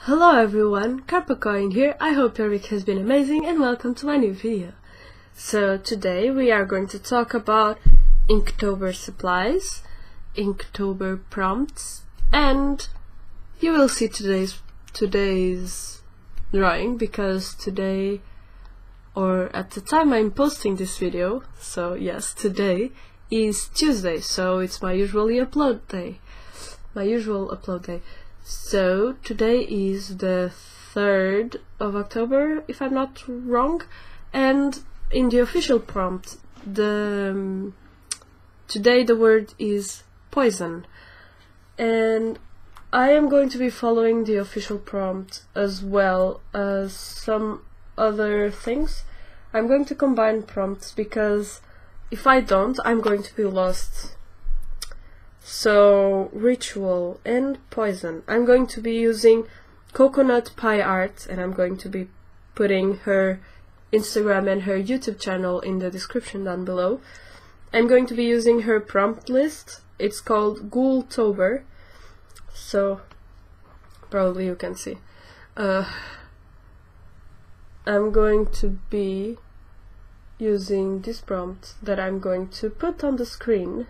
Hello everyone, Carpacoin here. I hope your week has been amazing and welcome to my new video. So today we are going to talk about Inktober supplies, Inktober prompts, and you will see today's drawing because today, or at the time I'm posting this video, so yes, today is Tuesday, so it's my usual upload day. So today is the 3rd of October, if I'm not wrong, and in the official prompt, today the word is poison, and I am going to be following the official prompt as well as some other things. I'm going to combine prompts because if I don't, I'm going to be lost. So, ritual and poison. I'm going to be using Coconut Pie Art, and I'm going to be putting her Instagram and her YouTube channel in the description down below. I'm going to be using her prompt list. It's called Inktober, so probably you can see. I'm going to be using this prompt that I'm going to put on the screen.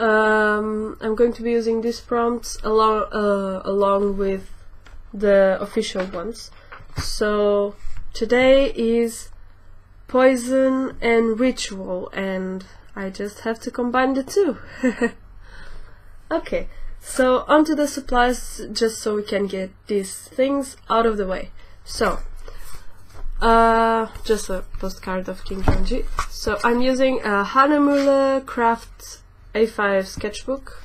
I'm going to be using these prompts along with the official ones. So today is poison and ritual, and I just have to combine the two. Okay, so onto the supplies, just so we can get these things out of the way. So just a postcard of King Genji. So I'm using a hahnemülle kraft A5 sketchbook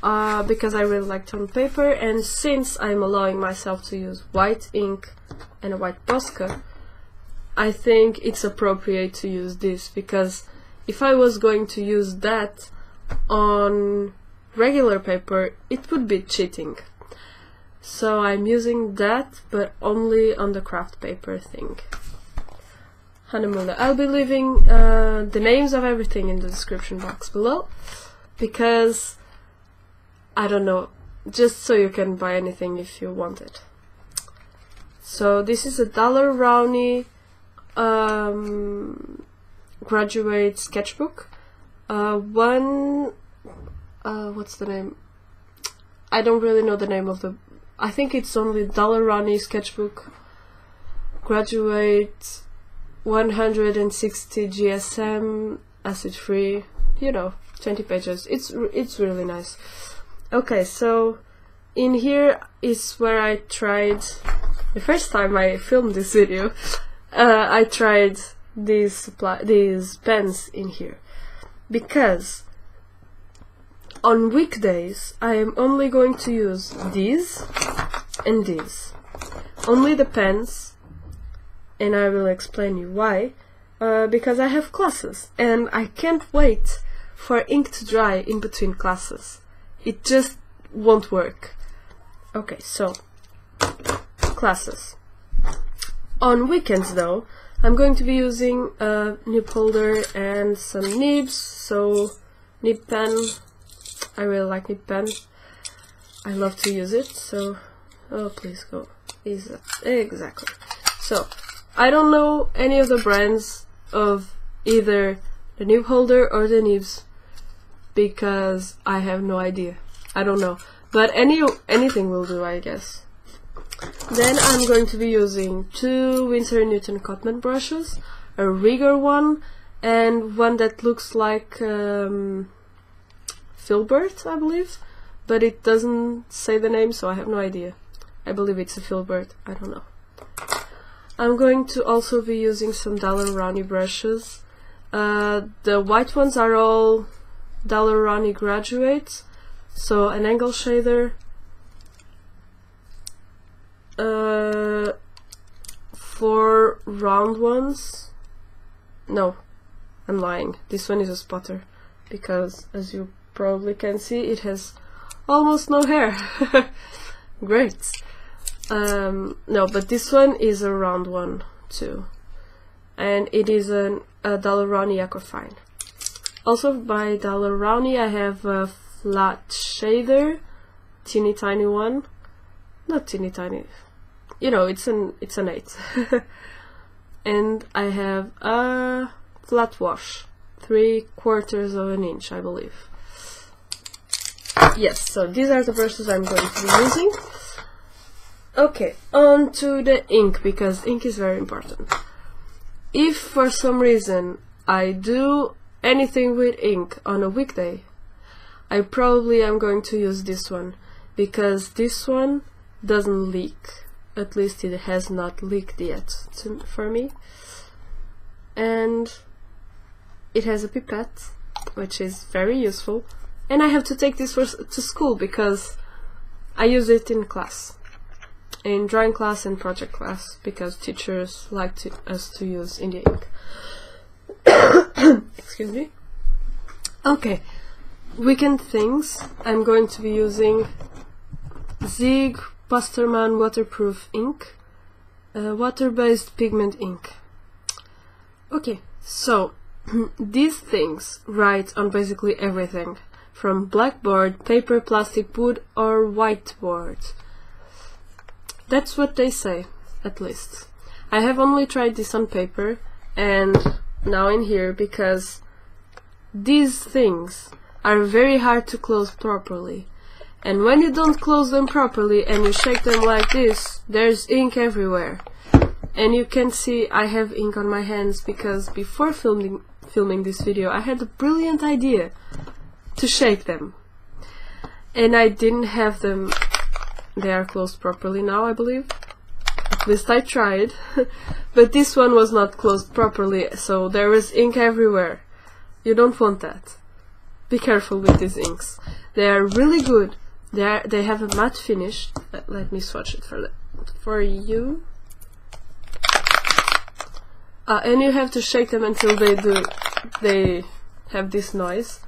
because I really like tone paper, and since I'm allowing myself to use white ink and a white posca, I think it's appropriate to use this, because if I was going to use that on regular paper, it would be cheating. So I'm using that, but only on the craft paper thing. Hahnemülle. I'll be leaving the names of everything in the description box below, because I don't know, just so you can buy anything if you want it. So this is a daller rowney graduate sketchbook. What's the name? I don't really know the name of the. I think it's only daller rowney sketchbook graduate 160 GSM, acid free, you know, 20 pages. It's really nice. Okay, so in here is where I tried the first time I filmed this video. I tried these pens in here because on weekdays I am only going to use these and these, only the pens. And I will explain you why, because I have classes and I can't wait for ink to dry in between classes. It just won't work. Okay, so classes. On weekends though, I'm going to be using a nib holder and some nibs, so nib pen. I really like nib pen. I love to use it, so oh please go. Exactly. So I don't know any of the brands of either the nib holder or the nibs because I have no idea. I don't know, but anything will do, I guess. Then I'm going to be using 2 Winsor & Newton cotman brushes, a rigger one, and one that looks like filbert, I believe, but it doesn't say the name, so I have no idea. I believe it's a filbert, I don't know. I'm going to also be using some daller rowney brushes. The white ones are all daller rowney graduates, so an angle shader, 4 round ones. No, I'm lying. This one is a spotter because, as you probably can see, it has almost no hair. Great. No, but this one is a round one too, and it is a daller rowney aquafine. Also by daller rowney I have a flat shader, teeny tiny one, not teeny tiny, you know, it's an 8. And I have a flat wash, 3/4 of an inch, I believe. Yes, so these are the brushes I'm going to be using. Okay, on to the ink, because ink is very important. If for some reason I do anything with ink on a weekday, I probably am going to use this one, because this one doesn't leak. At least it has not leaked yet for me. And it has a pipette, which is very useful. And I have to take this to school because I use it in class, in drawing class and project class, because teachers like us to use India ink. Excuse me. Okay, weekend things. I'm going to be using Zig Porterman waterproof ink, water-based pigment ink. Okay, so these things write on basically everything, from blackboard, paper, plastic, wood, or whiteboard. That's what they say, at least. I have only tried this on paper and now in here, because these things are very hard to close properly. And when you don't close them properly and you shake them like this, there's ink everywhere. And you can see I have ink on my hands because before filming this video I had a brilliant idea to shake them. And I didn't have them. They are closed properly now, I believe. At least I tried. But this one was not closed properly, so there was ink everywhere. You don't want that. Be careful with these inks. They are really good. They have a matte finish. Let me swatch it for you. And you have to shake them until they have this noise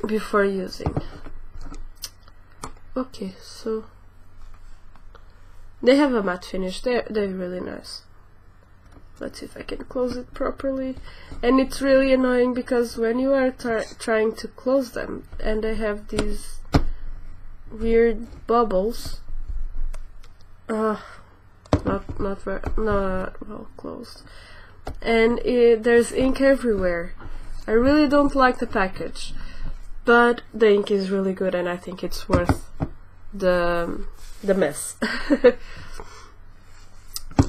before using. Okay, so they have a matte finish. They're really nice. Let's see if I can close it properly. And it's really annoying because when you are trying to close them and they have these weird bubbles, not well closed, and there's ink everywhere. I really don't like the package, but the ink is really good and I think it's worth the mess.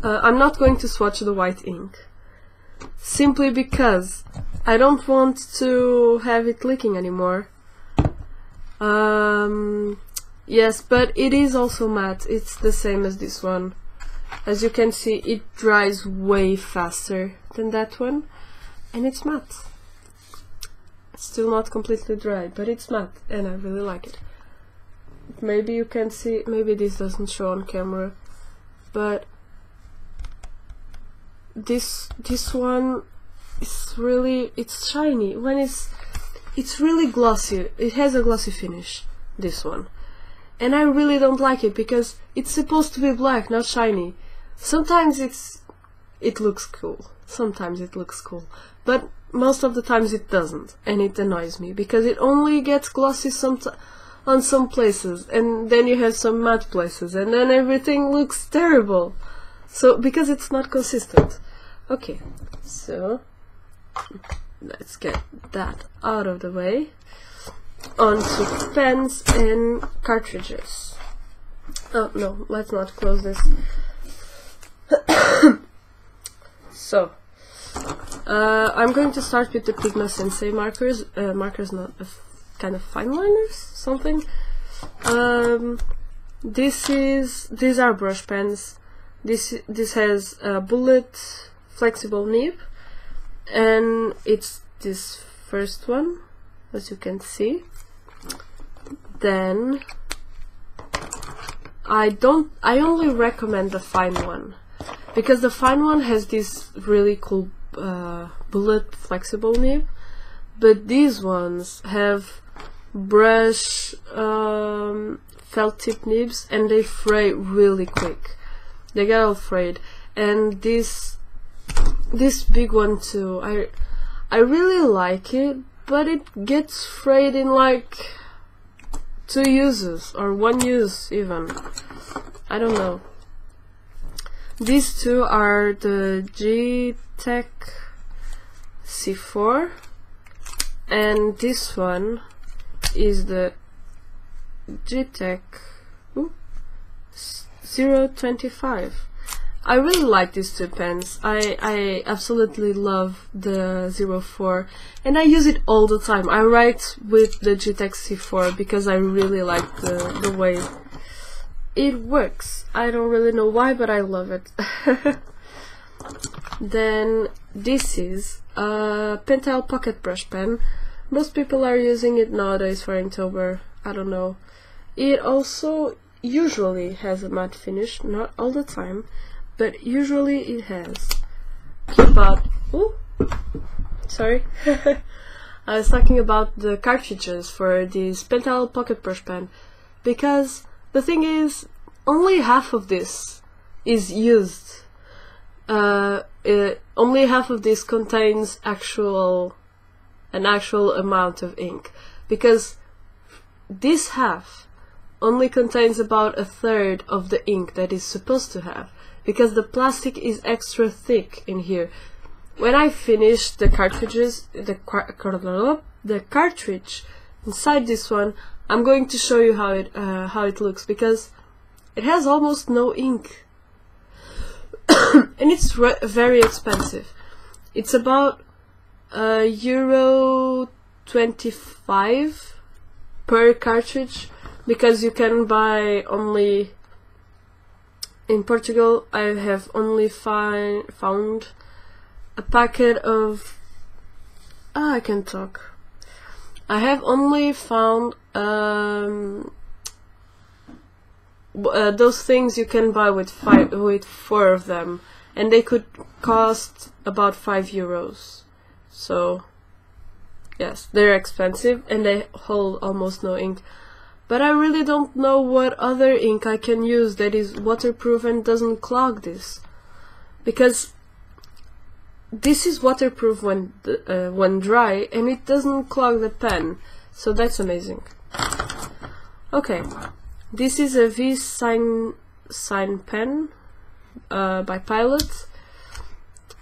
I'm not going to swatch the white ink, simply because I don't want to have it leaking anymore. Yes, but it is also matte. It's the same as this one. As you can see, it dries way faster than that one, and it's matte. It's still not completely dry, but it's matte, and I really like it. Maybe you can see, maybe this doesn't show on camera, but this one is really, it's shiny. When it's really glossy. It has a glossy finish, this one. And I really don't like it because it's supposed to be black, not shiny. Sometimes it looks cool. Sometimes it looks cool. But most of the times it doesn't. And it annoys me because it only gets glossy on some places. And then you have some matte places. And then everything looks terrible. So, because it's not consistent. Okay, so let's get that out of the way. On to pens and cartridges. Oh no, let's not close this. So, I'm going to start with the Pigma Sensei markers. Markers, not kind of fine liners, something. These are brush pens. This has a bullet flexible nib, and it's this first one, as you can see. Then I only recommend the fine one because the fine one has this really cool bullet flexible nib, but these ones have brush felt tip nibs and they fray really quick. They get all frayed, and this big one too. I really like it, but it gets frayed in like 2 uses or 1 use even. I don't know. These two are the G-Tech C4 and this one is the G-Tech 025. I really like these two pens. I absolutely love the 04 and I use it all the time. I write with the G-Tech C4 because I really like the way it works. I don't really know why, but I love it. Then this is a pentel pocket brush pen. Most people are using it nowadays for Inktober. I don't know. It also usually has a matte finish, not all the time, but usually it has. About sorry. I was talking about the cartridges for this pentel pocket brush pen, because the thing is, only half of this is used. Only half of this contains an actual amount of ink, because this half only contains about 1/3 of the ink that is supposed to have, because the plastic is extra thick in here. When I finish the cartridges, the cartridge inside this one, I'm going to show you how it looks, because it has almost no ink. And it's very expensive. It's about €25 per cartridge, because you can buy only in Portugal. I have only found a packet of I can talk. I have only found those things you can buy with 4 of them, and they could cost about €5. So yes, they're expensive and they hold almost no ink. But I really don't know what other ink I can use that is waterproof and doesn't clog this, because this is waterproof when dry and it doesn't clog the pen, so that's amazing. Okay, this is a V-Sign pen by Pilot.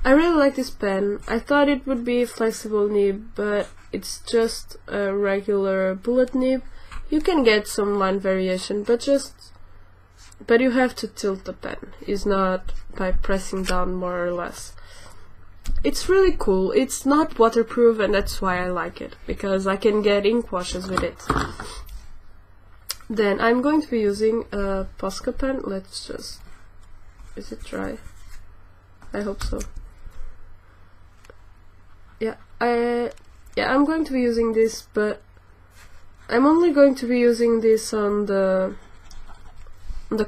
I really like this pen. I thought it would be a flexible nib, but it's just a regular bullet nib. You can get some line variation, but you have to tilt the pen. It's not by pressing down more or less. It's really cool. It's not waterproof, and that's why I like it, because I can get ink washes with it. Then I'm going to be using a posca pen. Let's just... Is it dry? I hope so. Yeah, I'm going to be using this, but I'm only going to be using this on the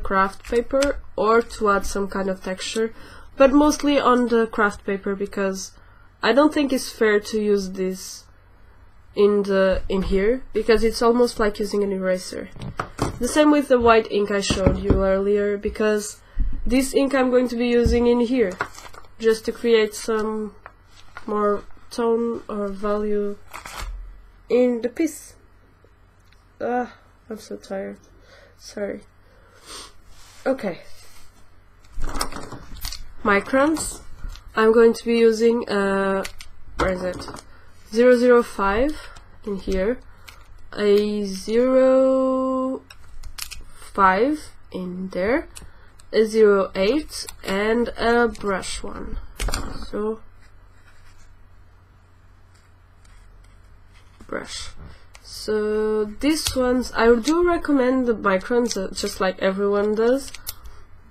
craft paper, or to add some kind of texture, but mostly on the craft paper, because I don't think it's fair to use this in here, because it's almost like using an eraser. The same with the white ink I showed you earlier, because this ink I'm going to be using in here, just to create some more tone or value in the piece. I'm so tired. Sorry. Okay. Microns. I'm going to be using where is it? 005 in here, a 05 in there, a 08, and a brush one. So brush. So these ones, I do recommend the microns, just like everyone does,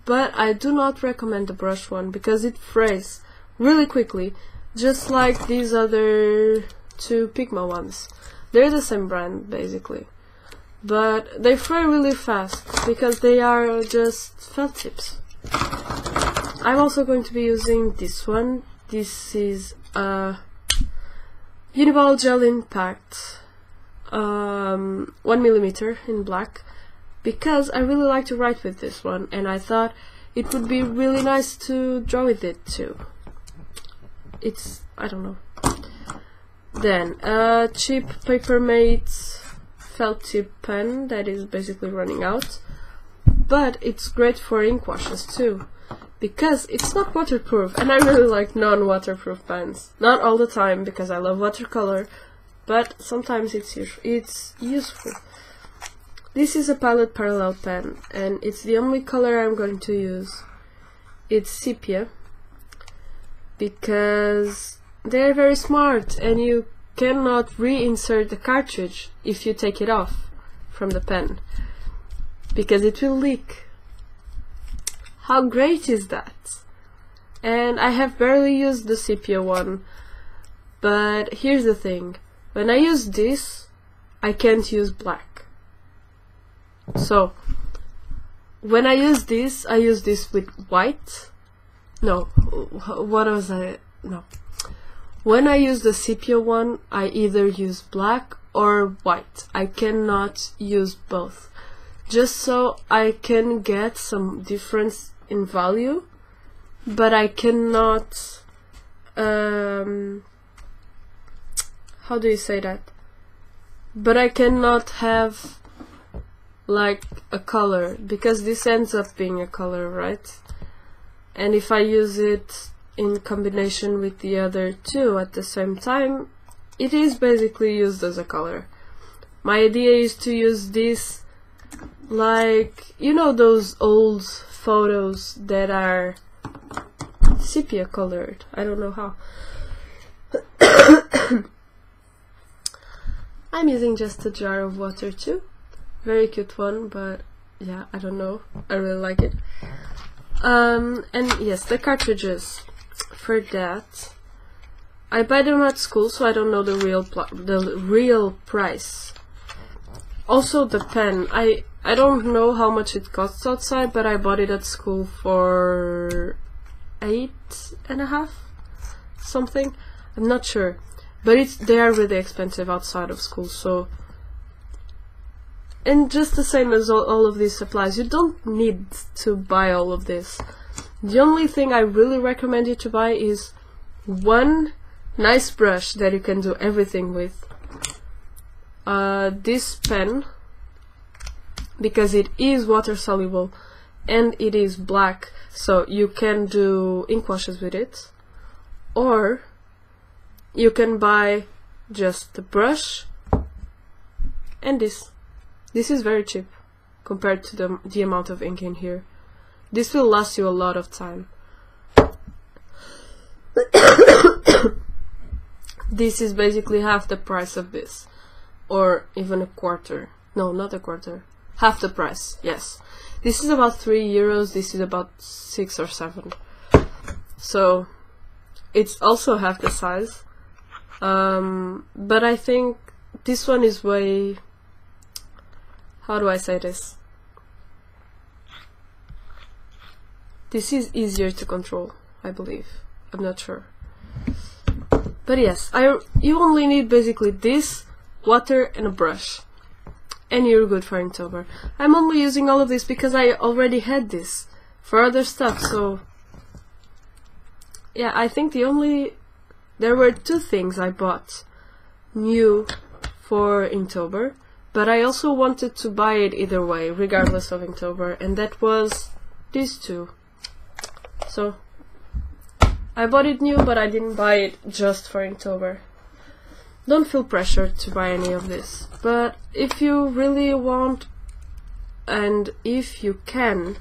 but I do not recommend the brush one, because it frays really quickly, just like these other 2 Pigma ones. They're the same brand basically, but they fray really fast because they are just felt tips. I'm also going to be using this one. This is a Uniball Gel Impact 1mm in black, because I really like to write with this one, and I thought it would be really nice to draw with it too. I don't know. Then cheap Papermate felt tip pen that is basically running out, but it's great for ink washes too, because it's not waterproof, and I really like non-waterproof pens. Not all the time, because I love watercolor, but sometimes it's useful. This is a palette parallel pen, and it's the only color I'm going to use. It's sepia, because they're very smart, and you cannot reinsert the cartridge if you take it off from the pen, because it will leak. How great is that? And I have barely used the sepia one, but here's the thing. When I use this, I can't use black. So, when I use this with white. No, what was I? No. When I use the sepia one, I either use black or white. I cannot use both. Just so I can get some difference in value, but I cannot, how do you say that? But I cannot have like a color, because this ends up being a color, right? And if I use it in combination with the other two at the same time, it is basically used as a color. My idea is to use this like, you know, those old photos that are sepia colored. I don't know how. I'm using just a jar of water too. Very cute one, but yeah, I don't know. I really like it. And yes, the cartridges. For that, I buy them at school, so I don't know the real price. Also, the pen. I don't know how much it costs outside, but I bought it at school for $8.50 something. I'm not sure, but they are really expensive outside of school. So, and just the same as all of these supplies, you don't need to buy all of this. The only thing I really recommend you to buy is one nice brush that you can do everything with. This pen, because it is water soluble and it is black, so you can do ink washes with it. Or you can buy just the brush and this. This is very cheap compared to the amount of ink in here. This will last you a lot of time. This is basically half the price of this, or even a quarter. No, not a quarter. Half the price, yes. This is about €3, this is about 6 or 7. So, it's also half the size. But I think this one is way... How do I say this? This is easier to control, I believe. I'm not sure. But yes, you only need basically this, water and a brush. And you're good for Inktober. I'm only using all of this because I already had this for other stuff, so... Yeah, I think there were two things I bought new for Inktober, but I also wanted to buy it either way, regardless of Inktober, and that was these two. So, I bought it new, but I didn't buy it just for Inktober. Don't feel pressured to buy any of this, but if you really want, and if you can,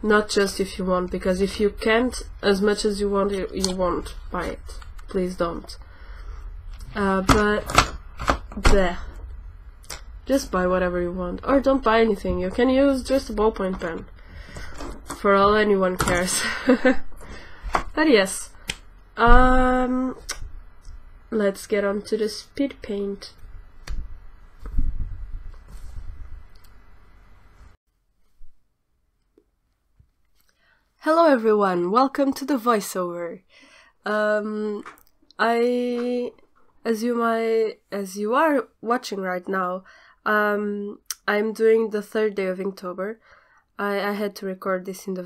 not just if you want, because if you can't, as much as you want, you won't buy it. Please don't. But, there. Just buy whatever you want, or don't buy anything. You can use just a ballpoint pen, for all anyone cares. But yes, let's get on to the speed paint. Hello everyone, welcome to the voiceover. As you are watching right now, I'm doing the third day of Inktober. I had to record this in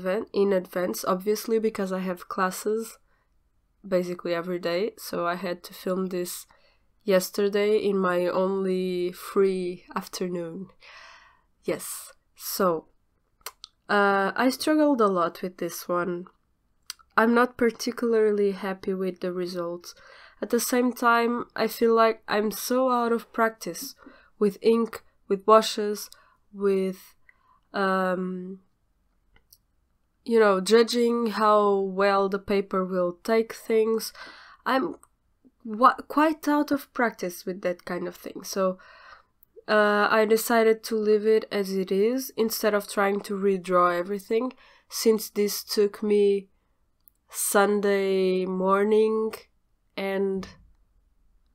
advance, obviously, because I have classes basically every day, so I had to film this yesterday in my only free afternoon. Yes, so I struggled a lot with this one. I'm not particularly happy with the results. At the same time, I feel like I'm so out of practice with ink, with washes, with you know, judging how well the paper will take things. I'm quite out of practice with that kind of thing. So I decided to leave it as it is instead of trying to redraw everything, since this took me Sunday morning and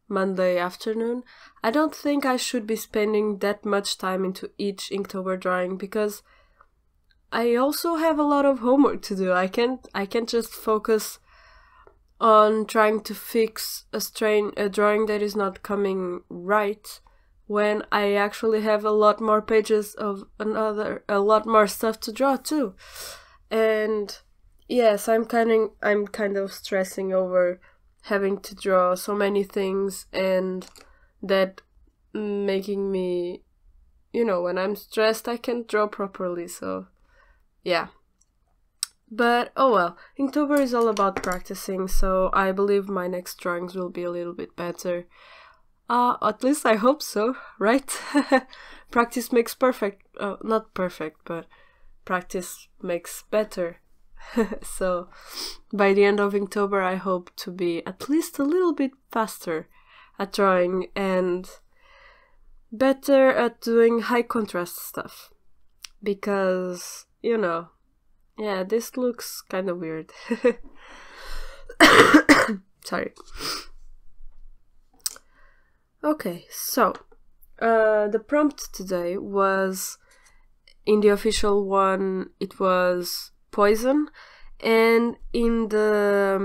Monday afternoon. I don't think I should be spending that much time into each Inktober drawing, because I also have a lot of homework to do. I can't just focus on trying to fix a drawing that is not coming right, when I actually have a lot more pages of a lot more stuff to draw too. And yes, I'm kind of stressing over having to draw so many things, and that making me, you know, when I'm stressed I can't draw properly, so yeah. But oh well, Inktober is all about practicing, so I believe my next drawings will be a little bit better. At least I hope so, right? Practice makes perfect. Not perfect, but practice makes better. So by the end of Inktober I hope to be at least a little bit faster at drawing and better at doing high contrast stuff. Because, you know, yeah, this looks kind of weird. Sorry. Okay, so the prompt today was, in the official one, it was poison, and in the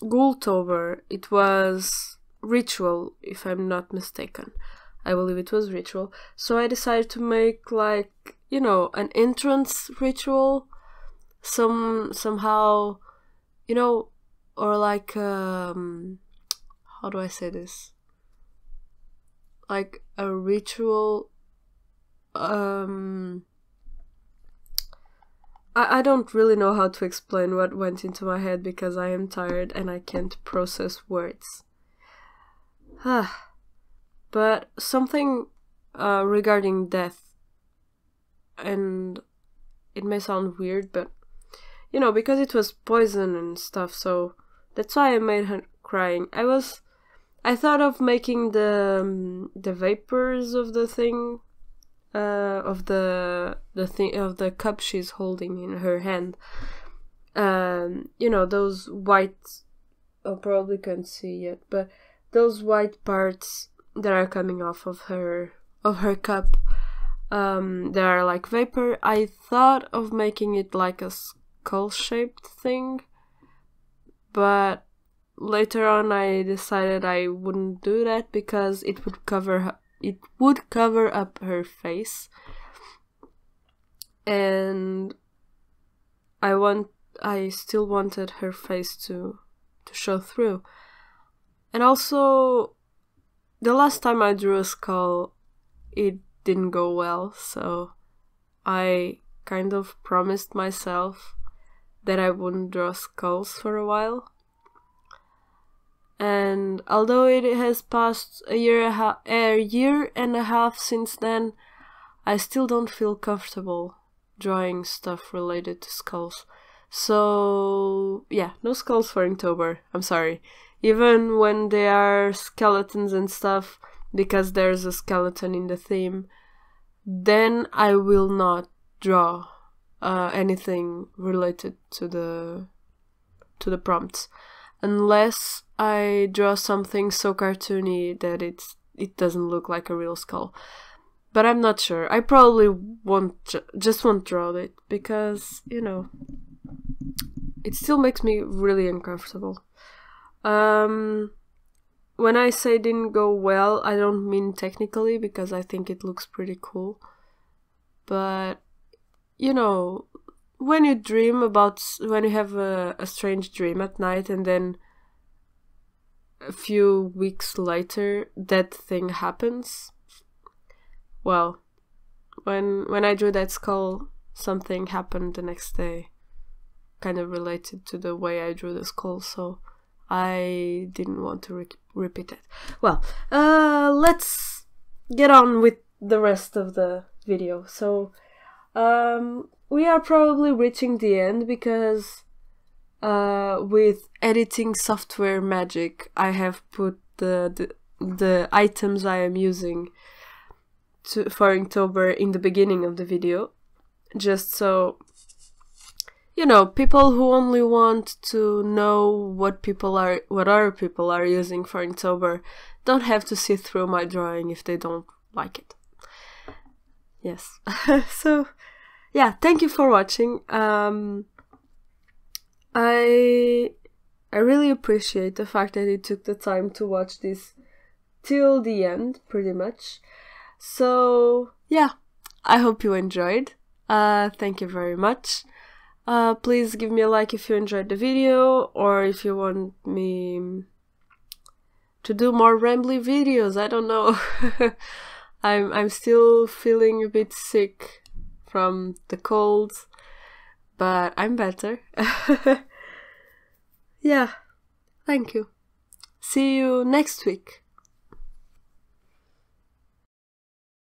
Inktober it was ritual, if I'm not mistaken. I believe it was ritual. So I decided to make, like, you know, an entrance ritual, somehow, you know, or like how do I say this? Like a ritual. I don't really know how to explain what went into my head, because I am tired and I can't process words. But something regarding death, and it may sound weird, but you know, because it was poison and stuff, so that's why I made her crying. I thought of making the vapors of the thing, of the cup she's holding in her hand. You know, those white, I probably can't see yet, but those white parts that are coming off of her cup, they are like vapor. I thought of making it like a skull-shaped thing, but later on I decided I wouldn't do that, because it would cover up her face, and I still wanted her face to show through. And also, the last time I drew a skull, it didn't go well, so I kind of promised myself that I wouldn't draw skulls for a while. And although it has passed a year and a half since then, I still don't feel comfortable drawing stuff related to skulls. So yeah, no skulls for Inktober, I'm sorry. Even when they are skeletons and stuff, because there's a skeleton in the theme, then I will not draw anything related to the prompts, unless I draw something so cartoony that it doesn't look like a real skull. But I'm not sure. I probably won't draw it, because, you know, it still makes me really uncomfortable. When I say didn't go well, I don't mean technically, because I think it looks pretty cool. But, you know, when you have a strange dream at night, and then a few weeks later that thing happens. Well, when I drew that skull, something happened the next day, kind of related to the way I drew the skull, so I didn't want to repeat it. Well, let's get on with the rest of the video. So we are probably reaching the end because with editing software magic, I have put the items I am using for Inktober in the beginning of the video, just so, you know, people who only want to know what other people are using for Inktober don't have to sit through my drawing if they don't like it. Yes. So yeah, thank you for watching. I really appreciate the fact that you took the time to watch this till the end, pretty much. So yeah, I hope you enjoyed. Thank you very much. Please give me a like if you enjoyed the video, or if you want me to do more rambly videos. I don't know. I'm still feeling a bit sick from the cold, but I'm better. Yeah, thank you. See you next week.